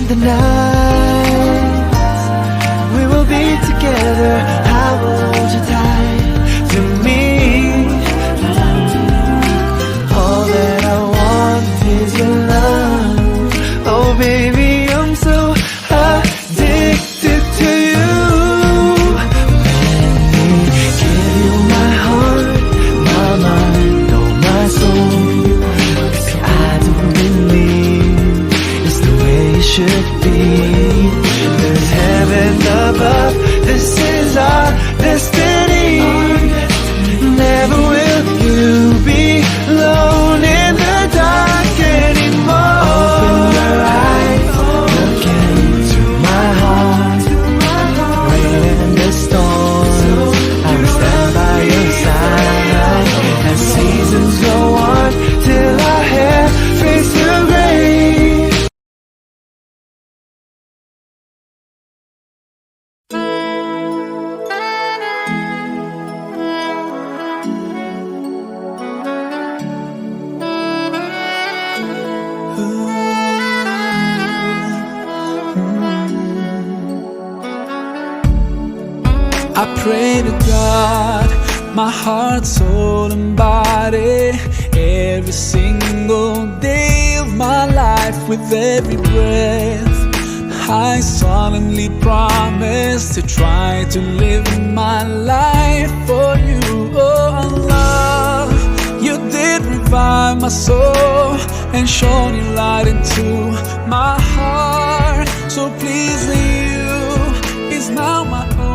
in the night, we will be together. I will hold you tight to me. All that I want is your love. Oh baby, I'm so addicted to you. Let me give you my heart, my mind, oh my soul. 'Cause I don't believe it's the way it should be. There's heaven above, this is our destiny. Never will you be alone in the dark anymore. Open your eyes, look into my heart. Rain and the storm, I will stand by your side. As seasons go on, till our hair fades to gray. I pray to God, my heart, soul and body, every single day of my life. With every breath, I solemnly promise to try to live my life for you. Oh Allah, you did revive my soul and shone your light into my heart. So pleasing you is now my own.